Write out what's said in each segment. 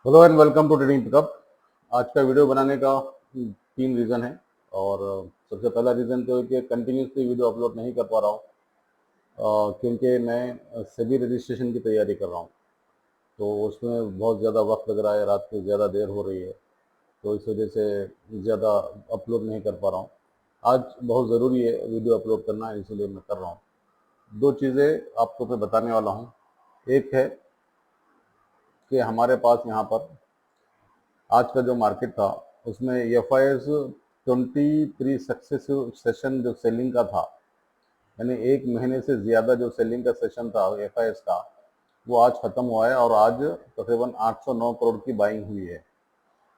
Hello and welcome to trading pickup. आज का video बनाने का तीन रीज़न है। और सबसे पहला रीज़न तो है कि कंटिन्यूसली वीडियो अपलोड नहीं कर पा रहा हूँ, क्योंकि मैं सेबी रजिस्ट्रेशन की तैयारी कर रहा हूँ। तो उसमें बहुत ज़्यादा वक्त लग रहा है, रात को ज़्यादा देर हो रही है, तो इस वजह से ज़्यादा अपलोड नहीं कर पा रहा हूँ। आज बहुत ज़रूरी है वीडियो अपलोड करना, इसलिए मैं कर रहा हूँ। दो चीज़ें आपको मैं बताने वाला हूँ। एक है कि हमारे पास यहाँ पर आज का जो मार्केट था उसमें F I S 23 successive session जो सेलिंग का था, यानी एक महीने से ज़्यादा जो सेलिंग का सेशन था एफ आई एस का, वो आज ख़त्म हुआ है और आज तकरीबन 809 करोड़ की बाइंग हुई है।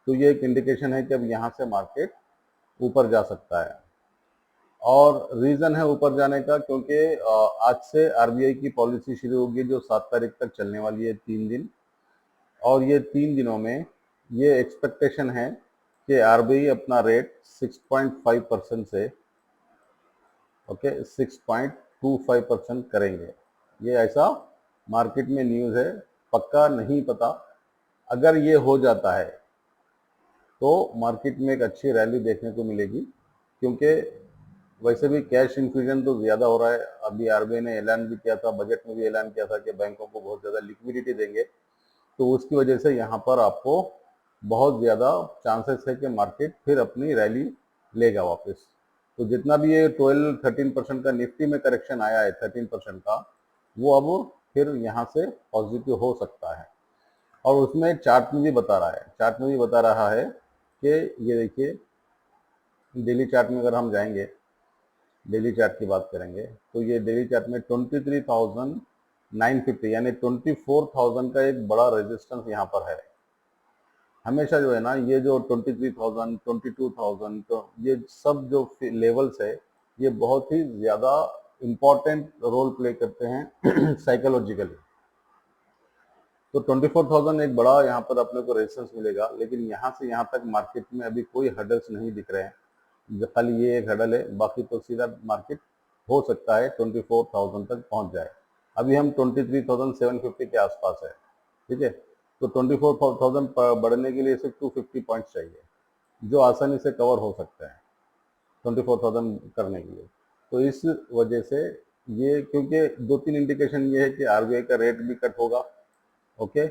तो ये एक इंडिकेशन है कि अब यहाँ से मार्केट ऊपर जा सकता है। और रीज़न है ऊपर जाने का क्योंकि आज से आरबीआई की पॉलिसी शुरू होगी जो 7 तारीख तक चलने वाली है, 3 दिन। और ये 3 दिनों में ये एक्सपेक्टेशन है कि आरबीआई अपना रेट 6.5% से 6.25% करेंगे। ये ऐसा मार्केट में न्यूज़ है, पक्का नहीं पता। अगर ये हो जाता है तो मार्केट में एक अच्छी रैली देखने को मिलेगी, क्योंकि वैसे भी कैश इन्फ्यूजन तो ज़्यादा हो रहा है। अभी आरबीआई ने ऐलान भी किया था, बजट में भी ऐलान किया था कि बैंकों को बहुत ज़्यादा लिक्विडिटी देंगे। तो उसकी वजह से यहाँ पर आपको बहुत ज़्यादा चांसेस है कि मार्केट फिर अपनी रैली लेगा वापस। तो जितना भी ये 12-13% का निफ्टी में करेक्शन आया है 13% का, वो अब फिर यहाँ से पॉजिटिव हो सकता है। और उसमें चार्ट में भी बता रहा है, कि ये देखिए, डेली चार्ट में अगर हम जाएंगे, डेली चार्ट की बात करेंगे, तो ये डेली चार्ट में 23,950 यानी 24,000 का एक बड़ा रेजिस्टेंस यहाँ पर है। हमेशा जो है ना, ये जो 23,000, 22,000, तो ये सब जो लेवल्स है, ये बहुत ही ज़्यादा इम्पॉर्टेंट रोल प्ले करते हैं साइकोलॉजिकली। तो 24,000 एक बड़ा यहाँ पर अपने को रेजिस्टेंस मिलेगा, लेकिन यहाँ से यहाँ तक मार्केट में अभी कोई हर्डल्स नहीं दिख रहे हैं। खाली ये एक हर्डल है, बाकी तो सीधा मार्केट हो सकता है 24,000 तक पहुँच जाए। अभी हम 23,750 के आसपास है, ठीक है। तो 24,000 बढ़ने के लिए सिर्फ 250 पॉइंट्स चाहिए, जो आसानी से कवर हो सकते हैं 24,000 करने के लिए। तो इस वजह से ये, क्योंकि दो तीन इंडिकेशन ये है कि आरबीआई का रेट भी कट होगा, okay,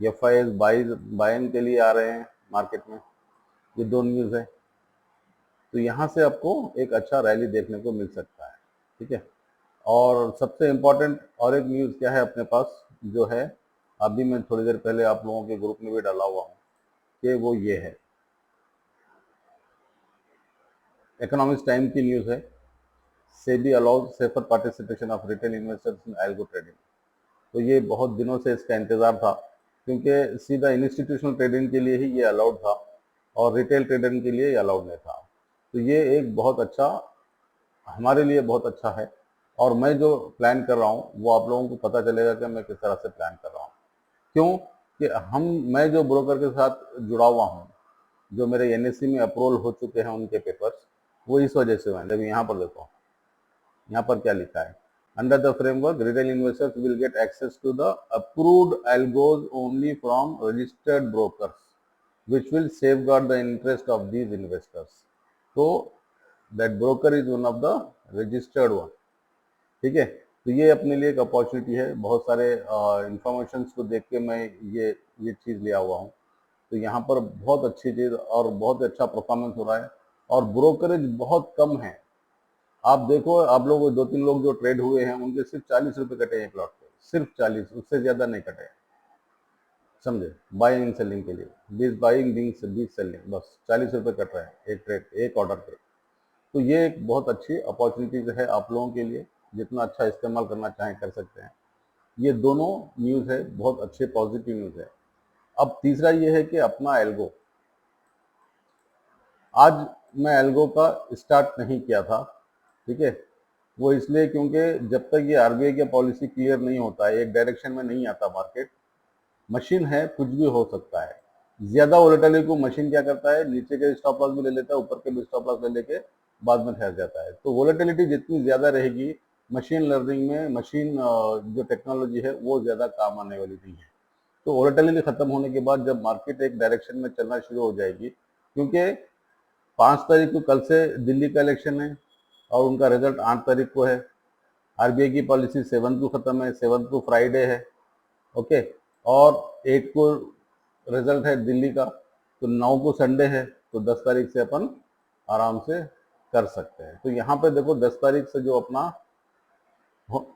F I S buying के लिए आ रहे हैं मार्केट में, ये दो न्यूज़ है। तो यहाँ से आपको एक अच्छा रैली देखने को मिल सकता है, ठीक है। और सबसे इम्पोर्टेंट और एक न्यूज़ क्या है अपने पास, जो है अभी मैं थोड़ी देर पहले आप लोगों के ग्रुप में भी डाला हुआ हूँ, कि वो ये है, इकोनॉमिक्स टाइम की न्यूज़ है। SEBI allows safer participation of retail investors in algo trading. तो ये बहुत दिनों से इसका इंतज़ार था, क्योंकि सीधा इंस्टीट्यूशनल ट्रेडिंग के लिए ही ये अलाउड था और रिटेल ट्रेडिंग के लिए ये अलाउड नहीं था। तो ये एक बहुत अच्छा, हमारे लिए बहुत अच्छा है। और मैं जो प्लान कर रहा हूँ वो आप लोगों को पता चलेगा कि मैं किस तरह से प्लान कर रहा हूँ। क्यों कि मैं जो ब्रोकर के साथ जुड़ा हुआ हूँ, जो मेरे एनएससी में अप्रूवल हो चुके हैं उनके पेपर्स, वो इस वजह से हुए हैं। जब यहाँ पर देखो, यहाँ पर क्या लिखा है, under the framework retail investors will get access to the approved algos only from registered brokers which will safeguard the interest of these investors. So that broker is one of the registered one, ठीक है। तो ये अपने लिए एक opportunity है। बहुत सारे इंफॉर्मेशन को देख के मैं ये चीज़ लिया हुआ हूँ। तो यहाँ पर बहुत अच्छी चीज़ और बहुत अच्छा परफॉर्मेंस हो रहा है, और ब्रोकरेज बहुत कम है। आप देखो, आप लोग दो तीन लोग जो ट्रेड हुए हैं उनके सिर्फ 40 रुपये कटे एक लॉट पे, सिर्फ 40, उससे ज़्यादा नहीं कटे, समझे। बाइंग एंड सेलिंग के लिए 20 बाइंग 20 सेलिंग, बस 40 रुपये कट रहे हैं एक ट्रेड, एक ऑर्डर पे। तो ये एक बहुत अच्छी अपॉर्चुनिटीज है आप लोगों के लिए, जितना अच्छा इस्तेमाल करना चाहें कर सकते हैं। ये दोनों न्यूज़ है, बहुत अच्छे पॉजिटिव न्यूज़ है। अब तीसरा ये है कि अपना एल्गो, आज मैं एल्गो का स्टार्ट नहीं किया था, ठीक है। वो इसलिए क्योंकि जब तक ये आरबीआई की पॉलिसी क्लियर नहीं होता है, एक डायरेक्शन में नहीं आता मार्केट, मशीन है, कुछ भी हो सकता है। ज्यादा वोलेटिलिटी को मशीन क्या करता है, नीचे के स्टॉप लॉस भी ले लेता है, ऊपर के भी स्टॉप लॉस ले लेके बाद में ठहर जाता है। तो वोलेटिलिटी जितनी ज्यादा रहेगी मशीन लर्निंग में, मशीन जो टेक्नोलॉजी है वो ज्यादा काम आने वाली नहीं है। तो वोलेटिलिटी खत्म होने के बाद जब मार्केट एक डायरेक्शन में चलना शुरू हो जाएगी, क्योंकि 5 तारीख को कल से दिल्ली का इलेक्शन है और उनका रिजल्ट 8 तारीख को है। आरबीआई की पॉलिसी 7 को खत्म है, 7 को फ्राइडे है, ओके, और 8 को रिजल्ट है दिल्ली का, तो 9 को संडे है, तो 10 तारीख से अपन आराम से कर सकते हैं। तो यहाँ पे देखो 10 तारीख से जो अपना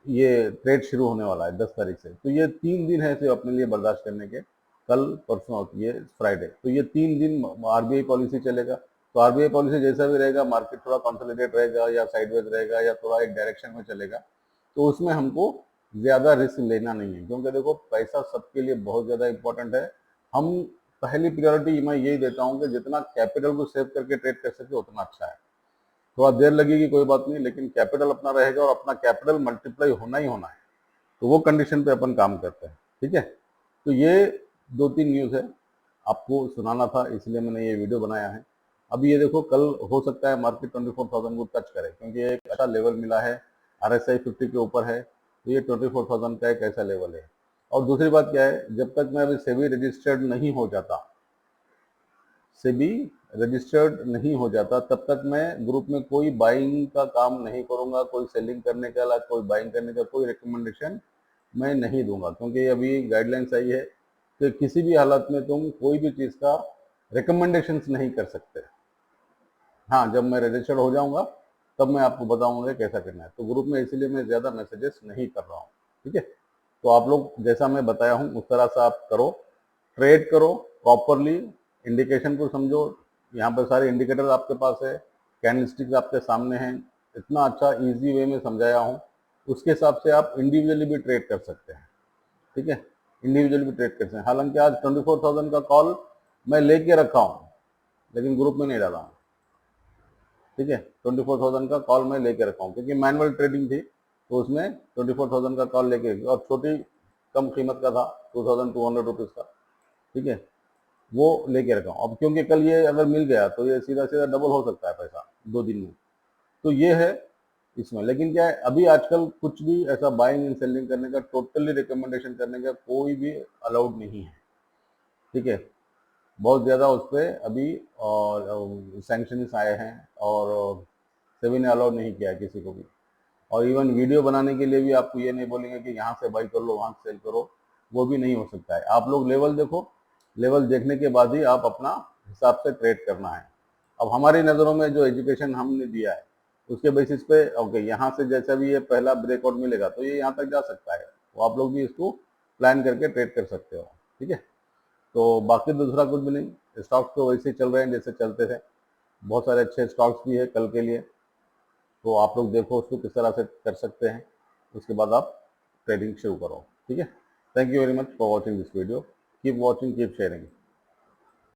ये ट्रेड शुरू होने वाला है 10 तारीख से, तो ये 3 दिन है सिर्फ अपने लिए बर्दाश्त करने के, कल परसों होती है फ्राइडे, तो ये 3 दिन आरबीआई पॉलिसी चलेगा। तो आरबीआई पॉलिसी जैसा भी रहेगा, मार्केट थोड़ा कंसोलिडेट रहेगा या साइडवेज रहेगा या थोड़ा एक डायरेक्शन में चलेगा, तो उसमें हमको ज़्यादा रिस्क लेना नहीं है, क्योंकि देखो पैसा सबके लिए बहुत ज़्यादा इंपॉर्टेंट है। हम पहली प्रायोरिटी मैं यही देता हूँ कि जितना कैपिटल को सेव करके ट्रेड कर सके उतना अच्छा है। थोड़ा देर लगेगी कोई बात नहीं, लेकिन कैपिटल अपना रहेगा और अपना कैपिटल मल्टीप्लाई होना ही होना है, तो वो कंडीशन पे अपन काम करते हैं, ठीक है। तो ये 2-3 न्यूज़ है, आपको सुनाना था इसलिए मैंने ये वीडियो बनाया है। अभी ये देखो कल हो सकता है मार्केट 24,000 को टच करे, क्योंकि एक अच्छा लेवल मिला है, RSI 50 के ऊपर है, तो ये 24,000 का एक ऐसा लेवल है। और दूसरी बात क्या है, जब तक मैं अभी सेबी रजिस्टर्ड नहीं हो जाता, सेबी रजिस्टर्ड नहीं हो जाता, तब तक मैं ग्रुप में कोई बाइंग का काम नहीं करूंगा, कोई सेलिंग करने का, कोई बाइंग करने का कोई रिकमेंडेशन मैं नहीं दूंगा, क्योंकि अभी गाइडलाइंस आई है कि किसी भी हालत में तुम कोई भी चीज़ का रिकमेंडेशन नहीं कर सकते। हाँ, जब मैं रजिस्टर्ड हो जाऊंगा तब मैं आपको बताऊंगा कैसा करना है। तो ग्रुप में इसीलिए मैं ज़्यादा मैसेजेस नहीं कर रहा हूँ, ठीक है। तो आप लोग जैसा मैं बताया हूँ उस तरह से आप करो, ट्रेड करो प्रॉपरली, इंडिकेशन को समझो। यहाँ पर सारे इंडिकेटर आपके पास है, कैंडलस्टिक्स आपके सामने हैं, इतना अच्छा इजी वे में समझाया हूँ, उसके हिसाब से आप इंडिविजुअली भी ट्रेड कर सकते हैं, ठीक है। इंडिविजुअली भी ट्रेड कर सकते हैं। हालांकि आज 24,000 का कॉल मैं लेके रखा हूँ, लेकिन ग्रुप में नहीं डाला हूँ, ठीक है। 24,000 का कॉल मैं लेके रखा हूँ, क्योंकि मैनुअल ट्रेडिंग थी, तो उसमें 24,000 का कॉल लेके, और छोटी कम कीमत का था 2,200 रुपीज़ का, ठीक है, वो लेके रखा हूँ। अब क्योंकि कल ये अगर मिल गया तो ये सीधा सीधा डबल हो सकता है पैसा 2 दिन में, तो ये है इसमें। लेकिन क्या है, अभी आजकल कुछ भी ऐसा बाइंग एंड सेलिंग करने का, टोटली रिकमेंडेशन करने का कोई भी अलाउड नहीं है, ठीक है। बहुत ज़्यादा उस पर अभी सैंक्शंस आए हैं और सेबी ने अलाउ नहीं किया है किसी को भी। और इवन वीडियो बनाने के लिए भी आपको ये नहीं बोलेंगे कि यहाँ से बाई कर लो वहाँ से सेल करो, वो भी नहीं हो सकता है। आप लोग लेवल देखो, लेवल देखने के बाद ही आप अपना हिसाब से ट्रेड करना है। अब हमारी नज़रों में जो एजुकेशन हमने दिया है उसके बेसिस पे ओके, यहाँ से जैसा भी ये पहला ब्रेकआउट मिलेगा तो ये यहाँ तक जा सकता है, तो आप लोग भी इसको प्लान करके ट्रेड कर सकते हो, ठीक है। तो बाकी दूसरा कुछ भी नहीं, स्टॉक्स तो वैसे ही चल रहे हैं जैसे चलते थे, बहुत सारे अच्छे स्टॉक्स भी है कल के लिए, तो आप लोग देखो उसको किस तरह से कर सकते हैं, उसके बाद आप ट्रेडिंग शुरू करो, ठीक है। Thank you very much for watching this video, keep watching, keep sharing.